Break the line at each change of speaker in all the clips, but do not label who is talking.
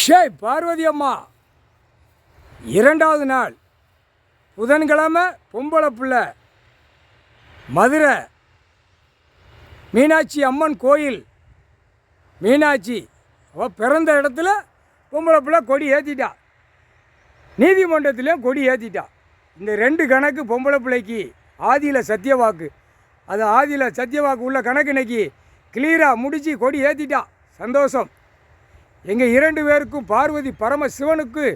ஷே பார்வதி அம்மா இரண்டாவது நாள் புதன்கிழமை பொம்பளை பிள்ளை மதுரை மீனாட்சி அம்மன் கோயில். மீனாட்சி அவள் பிறந்த இடத்துல பொம்பளை பிள்ளை கொடி ஏற்றிட்டா, நீதிமன்றத்துலேயும் கொடி ஏற்றிட்டா. இந்த ரெண்டு கணக்கு பொம்பளை பிள்ளைக்கு ஆதியில் சத்தியவாக்கு, அது ஆதியில் சத்தியவாக்கு உள்ள கணக்கு இன்னைக்கு கிளியராக முடித்து கொடி ஏற்றிட்டா. சந்தோஷம். எங்கள் இரண்டு பேருக்கும் பார்வதி பரமசிவனுக்கு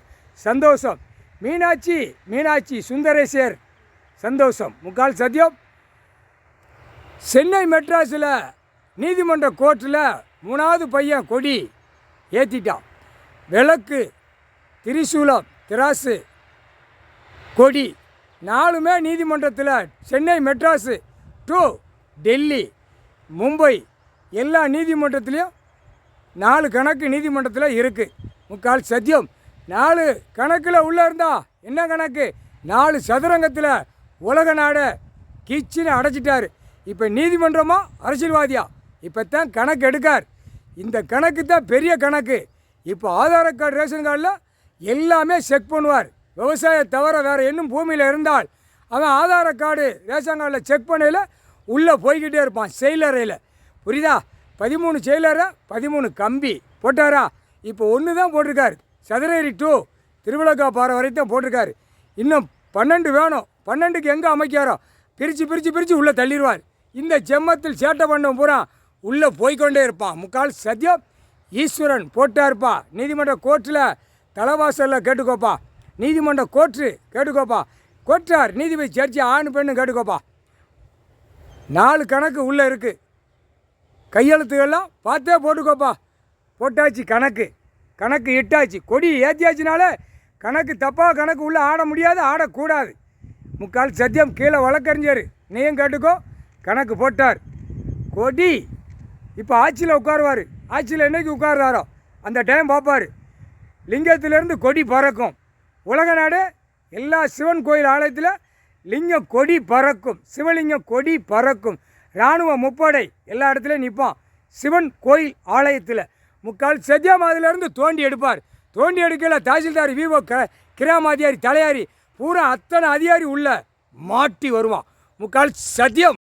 சந்தோஷம். மீனாட்சி சுந்தரேசர் சந்தோஷம். முக்கால் சத்தியம். சென்னை மெட்ராஸில் நீதிமன்ற கோர்ட்டில் மூணாவது பையன் கொடி ஏற்றிட்டான். விளக்கு, திரிசூலம், திராசு, கொடி நாலுமே நீதிமன்றத்தில் சென்னை மெட்ராஸு டு டெல்லி மும்பை எல்லா நீதிமன்றத்துலேயும் 4 கணக்கு நீதிமன்றத்தில் இருக்குது. முக்கால் சத்தியம். 4 கணக்கில் உள்ளே இருந்தா என்ன கணக்கு? 4 சதுரங்கத்தில் உலக நாடை கிச்சின்னு அடைச்சிட்டார். இப்போ நீதிமன்றமா அரசியல்வாதியா? இப்போ தான் கணக்கு எடுக்கார். இந்த கணக்கு தான் பெரிய கணக்கு. இப்போ ஆதார் கார்டு, ரேஷன் கார்டில் எல்லாமே செக் பண்ணுவார். விவசாயம் தவிர வேறு இன்னும் பூமியில் இருந்தால் அவன் ஆதார் கார்டு, ரேஷன் கார்டில் செக் பண்ணையில் உள்ளே போய்கிட்டே இருப்பான் செயலறையில். புரியுதா? 13 செயலரை 13 கம்பி போட்டாரா? இப்போ ஒன்று தான் போட்டிருக்கார். சதுரேரி டு திருவிழக்கா பாறை வரைக்கும் போட்டிருக்காரு. இன்னும் 12 வேணும். 12க்கு எங்கே அமைக்காரோ பிரித்து உள்ளே தள்ளிடுவார். இந்த ஜெம்மத்தில் சேட்டை பண்ண பூரா உள்ளே போய்கொண்டே இருப்பான். முக்கால் சத்தியம். ஈஸ்வரன் போட்டார்ப்பா. நீதிமன்ற கோர்ட்டில் தலைவாசலில் கேட்டுக்கோப்பா. நீதிமன்ற கோர்ட்டு கேட்டுக்கோப்பா. கோர்ட்டார் நீதிபதி சர்ச்சை ஆண் பெண்ணு கேட்டுக்கோப்பா. 4 கணக்கு உள்ளே இருக்குது. கையெழுத்துக்கெல்லாம் பார்த்தே போட்டுக்கோப்பா. போட்டாச்சு கணக்கு இட்டாச்சு. கொடி ஏற்றியாச்சுனாலே கணக்கு தப்பாக கணக்கு உள்ளே ஆட முடியாது, ஆடக்கூடாது. முக்கால் சத்தியம். கீழே வழக்கறிஞர் நீயும் கேட்டுக்கோ. கணக்கு போட்டார். கொடி இப்போ ஆட்சியில் உட்காருவார். ஆட்சியில் என்றைக்கு உட்காருவாரோ அந்த டைம் பார்ப்பார். லிங்கத்திலேருந்து கொடி பறக்கும். உலக நாடு எல்லா சிவன் கோயில் ஆலயத்தில் லிங்கம் கொடி பறக்கும். சிவலிங்கம் கொடி பறக்கும். இராணுவ முப்படை எல்லா இடத்துலையும் நிற்பான் சிவன் கோயில் ஆலயத்தில். முக்கால் சத்தியம். அதிலேருந்து தோண்டி எடுப்பார். தோண்டி எடுக்கல தாசில்தார், விவோ, கிராம அதிகாரி, தலையாரி பூரா அத்தனை அதிகாரி உள்ள மாட்டி வருவான். முக்கால் சத்தியம்.